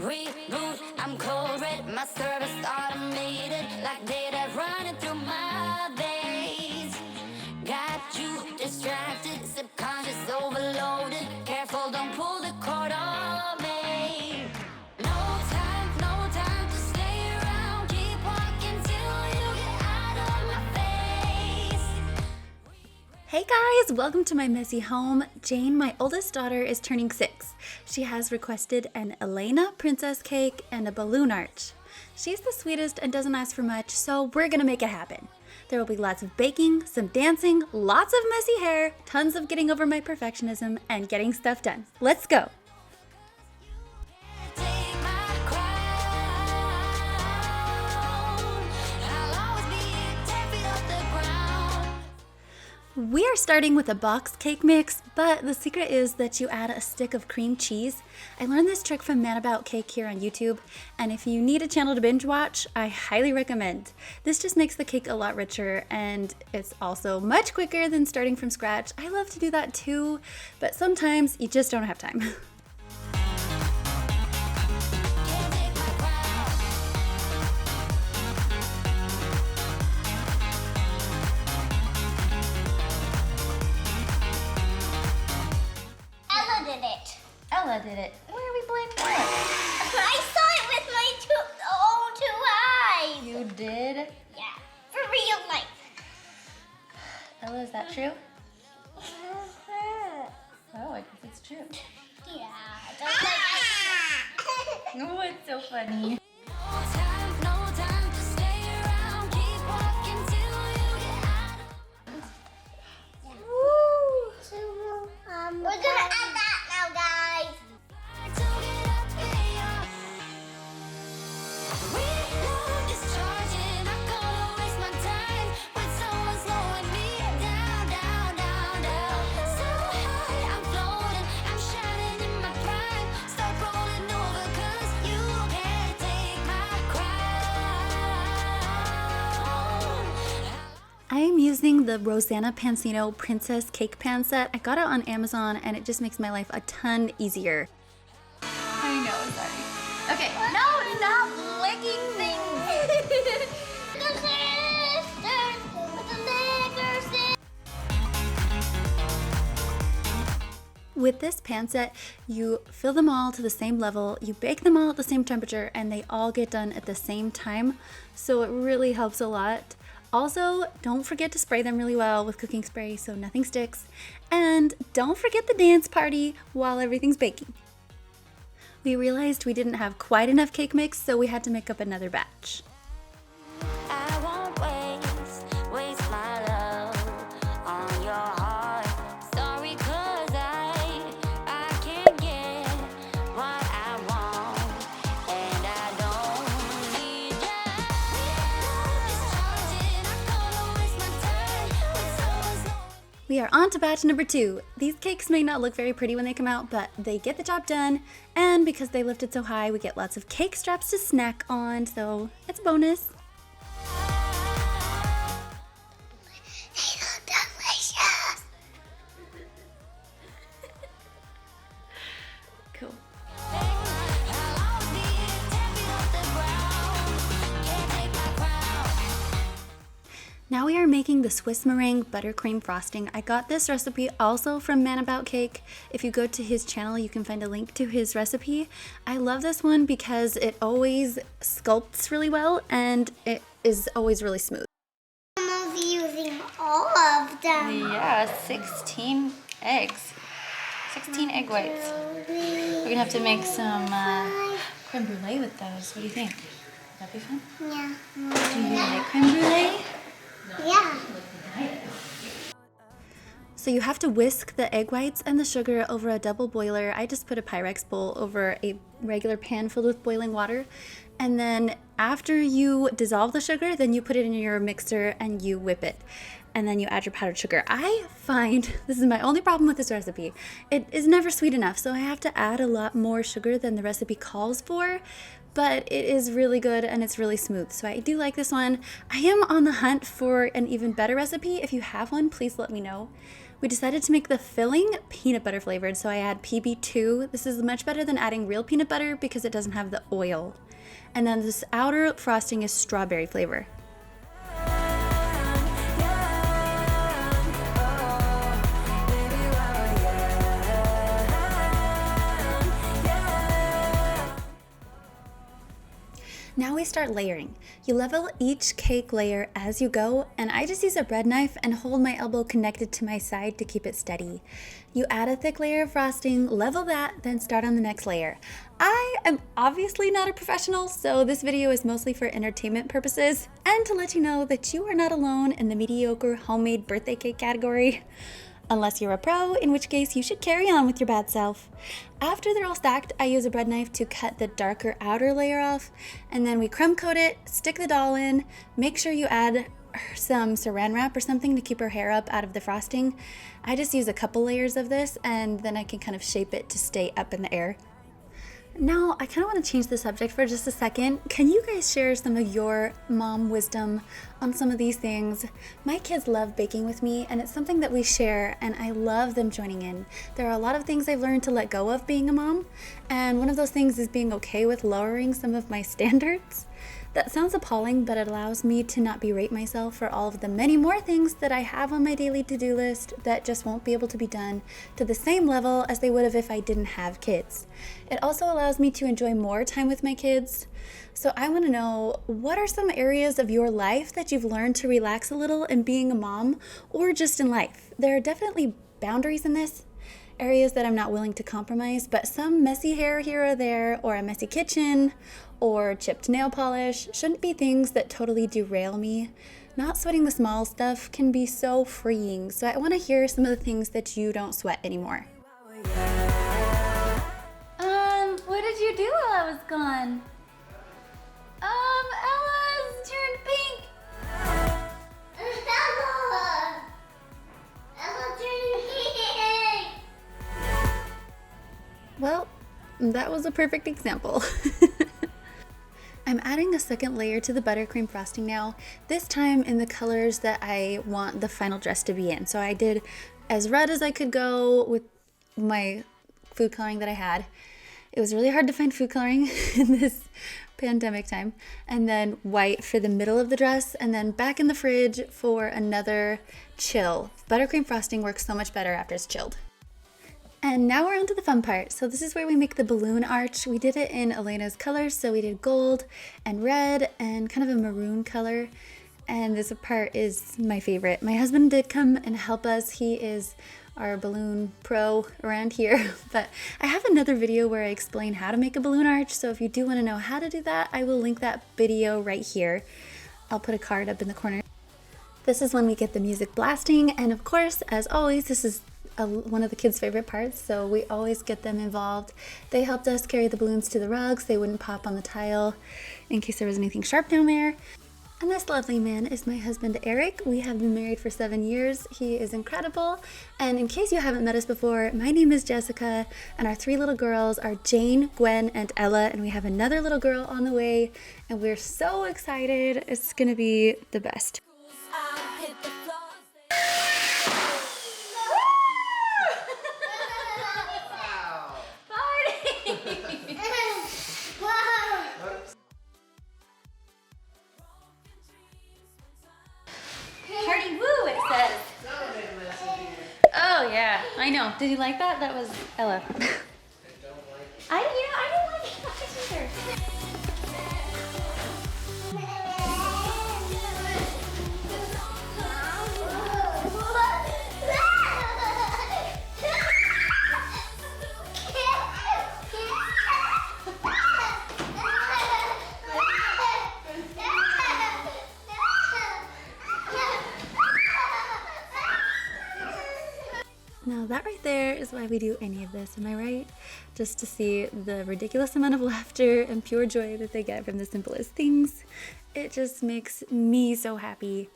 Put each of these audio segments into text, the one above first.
Reboot, I'm cold red, my service automated, like data running through my veins. Got you distracted, subconscious overloaded. Careful, don't pull the cord on me. No time to stay around. Keep walking till you get out of my face. Hey guys, welcome to my messy home. Jane, my oldest daughter, is turning 6. She has requested an Elena princess cake and a balloon arch. She's the sweetest and doesn't ask for much, so we're gonna make it happen. There will be lots of baking, some dancing, lots of messy hair, tons of getting over my perfectionism, and getting stuff done. Let's go! Take my crown. I'll always be 10 feet off the ground. We are starting with a box cake mix, but the secret is that you add a stick of cream cheese. I learned this trick from Man About Cake here on YouTube, and if you need a channel to binge watch, I highly recommend. This just makes the cake a lot richer, and it's also much quicker than starting from scratch. I love to do that too, but sometimes you just don't have time. Can't take my crown. Ella did it. Ella did it. Where are we blaming Ella? I saw it with my own two eyes. You did? Yeah, for real life. Ella, is that true? Oh, I guess it's true. Yeah, just like Oh, it's so funny. No time to stay around. Keep walking till you get out. We're gonna add that now, guys. To get up in your reload, discharging. I can't waste my time with someone slowing me down. So high, I'm floating, I'm shining in my prime. Start rolling over 'cause you can't take my crown. I am using the Rosanna Pansino Princess Cake Pan set. I got it on Amazon and it just makes my life a ton easier. I know, sorry. Okay, no, stop licking things. The sisters with the liquor. With this pan set, you fill them all to the same level, you bake them all at the same temperature, and they all get done at the same time. So it really helps a lot. Also, don't forget to spray them really well with cooking spray so nothing sticks. And don't forget the dance party while everything's baking. We realized we didn't have quite enough cake mix, so we had to make up another batch. I won't waste my love on your heart. Sorry, 'cause I can't get what I want, and I don't need ya. Discharging, I can't waste my time with someone's. We are on to batch number 2. These cakes may not look very pretty when they come out, but they get the job done. And because they lifted so high, we get lots of cake straps to snack on, so it's a bonus. They look delicious. Cool. I'll always be 10 feet off the ground. Can't take my crown. Now we are making the Swiss meringue buttercream frosting. I got this recipe also from Man About Cake. If you go to his channel, you can find a link to his recipe. I love this one because it always sculpts really well and it is always really smooth. I'm using all of them. Yeah, 16 eggs. 16 egg whites. We're gonna have to make some creme brulee with those. What do you think? Would that be fun? Yeah. Do you like creme brulee? Yeah. So you have to whisk the egg whites and the sugar over a double boiler. I just put a Pyrex bowl over a regular pan filled with boiling water. And then after you dissolve the sugar, then you put it in your mixer and you whip it. And then you add your powdered sugar. I find, this is my only problem with this recipe, it is never sweet enough. So I have to add a lot more sugar than the recipe calls for. But it is really good and it's really smooth. So I do like this one. I am on the hunt for an even better recipe. If you have one, please let me know. We decided to make the filling peanut butter flavored, so I add PB2. This is much better than adding real peanut butter because it doesn't have the oil. And then this outer frosting is strawberry flavor. Now we start layering. You level each cake layer as you go, and I just use a bread knife and hold my elbow connected to my side to keep it steady. You add a thick layer of frosting, level that, then start on the next layer. I am obviously not a professional, so this video is mostly for entertainment purposes and to let you know that you are not alone in the mediocre homemade birthday cake category. Unless you're a pro, in which case you should carry on with your bad self. After they're all stacked, I use a bread knife to cut the darker outer layer off, and then we crumb coat it, stick the doll in, make sure you add some saran wrap or something to keep her hair up out of the frosting. I just use a couple layers of this, and then I can kind of shape it to stay up in the air. Now, I kind of want to change the subject for just a second. Can you guys share some of your mom wisdom on some of these things? My kids love baking with me, and it's something that we share, and I love them joining in. There are a lot of things I've learned to let go of being a mom, and one of those things is being okay with lowering some of my standards. That sounds appalling, but it allows me to not berate myself for all of the many more things that I have on my daily to-do list that just won't be able to be done to the same level as they would have if I didn't have kids. It also allows me to enjoy more time with my kids. So I want to know, what are some areas of your life that you've learned to relax a little in being a mom, or just in life? There are definitely boundaries in this. Areas that I'm not willing to compromise, but some messy hair here or there, or a messy kitchen, or chipped nail polish shouldn't be things that totally derail me. Not sweating the small stuff can be so freeing, so I want to hear some of the things that you don't sweat anymore. What did you do while I was gone? Ella's turned pink. Well, that was a perfect example. I'm adding a second layer to the buttercream frosting now, this time in the colors that I want the final dress to be in. So I did as red as I could go with my food coloring that I had. It was really hard to find food coloring in this pandemic time. And then white for the middle of the dress, and then back in the fridge for another chill. Buttercream frosting works so much better after it's chilled. And now we're on to the fun part. So this is where we make the balloon arch. We did it in Elena's colors, so we did gold and red and kind of a maroon color. And this part is my favorite. My husband did come and help us. He is our balloon pro around here. But I have another video where I explain how to make a balloon arch. So if you do want to know how to do that, I will link that video right here. I'll put a card up in the corner. This is when we get the music blasting. And of course, as always, this is one of the kids' favorite parts, so we always get them involved. They helped us carry the balloons to the rugs. They wouldn't pop on the tile in case there was anything sharp down there. And this lovely man is my husband, Eric. We have been married for 7 years. He is incredible. And in case you haven't met us before, my name is Jessica, and our 3 little girls are Jane, Gwen, and Ella, and we have another little girl on the way, and we're so excited. It's gonna be the best. Party woo, it says. Oh yeah, I know. Did you like that? That was Ella. I didn't like it either. Now that right there is why we do any of this, am I right? Just to see the ridiculous amount of laughter and pure joy that they get from the simplest things. It just makes me so happy.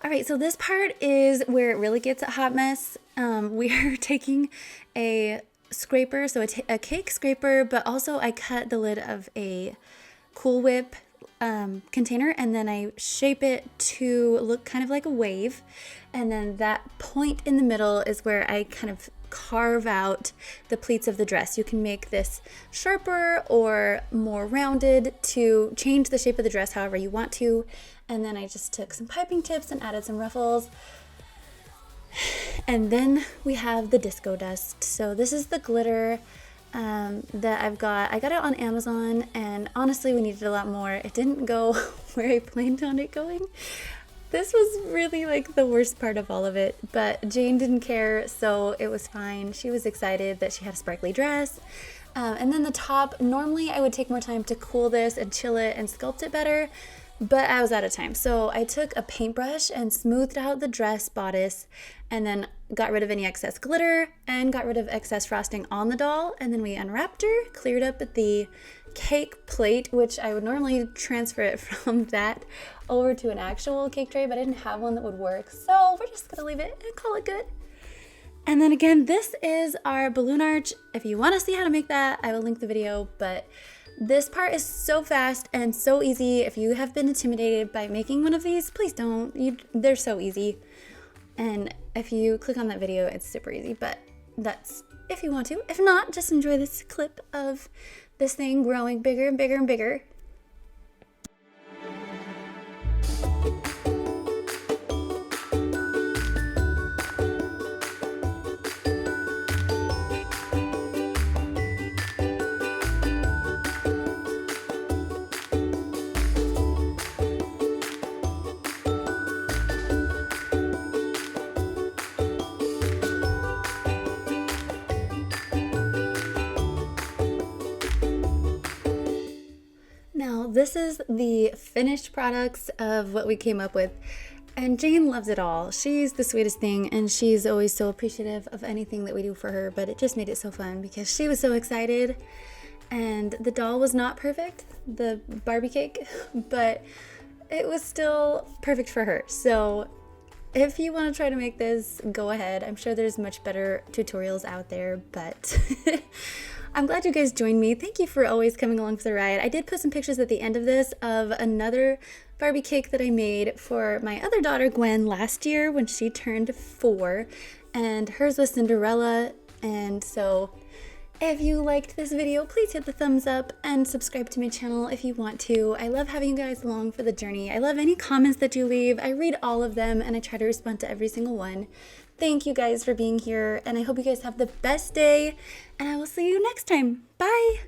All right, so this part is where it really gets a hot mess. We're taking a scraper, so a cake scraper, but also I cut the lid of a Cool Whip container, and then I shape it to look kind of like a wave. And then that point in the middle is where I kind of carve out the pleats of the dress. You can make this sharper or more rounded to change the shape of the dress however you want to. And then I just took some piping tips and added some ruffles. And then we have the disco dust. So this is the glitter that I've got. I got it on Amazon, and honestly we needed a lot more. It didn't go where I planned on it going. This was really like the worst part of all of it, but Jane didn't care, so it was fine. She was excited that she had a sparkly dress. And then the top, normally I would take more time to cool this and chill it and sculpt it better, but I was out of time. So I took a paintbrush and smoothed out the dress bodice, and then got rid of any excess glitter and got rid of excess frosting on the doll. And then we unwrapped her, cleared up the cake plate, which I would normally transfer it from that over to an actual cake tray, but I didn't have one that would work. So we're just gonna leave it and call it good. And then again, this is our balloon arch. If you want to see how to make that, I will link the video, but this part is so fast and so easy. If you have been intimidated by making one of these, please don't. They're so easy. And if you click on that video, it's super easy, but that's if you want to. If not, just enjoy this clip of this thing growing bigger and bigger and bigger. Now, this is the finished products of what we came up with, and Jane loves it all. She's the sweetest thing, and she's always so appreciative of anything that we do for her, but it just made it so fun because she was so excited. And the doll was not perfect, the Barbie cake, but it was still perfect for her. So if you want to try to make this, go ahead. I'm sure there's much better tutorials out there, but I'm glad you guys joined me. Thank you for always coming along for the ride. I did put some pictures at the end of this of another Barbie cake that I made for my other daughter, Gwen, last year when she turned 4, and hers was Cinderella. And so if you liked this video, please hit the thumbs up and subscribe to my channel if you want to. I love having you guys along for the journey. I love any comments that you leave. I read all of them and I try to respond to every single one. Thank you guys for being here, and I hope you guys have the best day, and I will see you next time. Bye!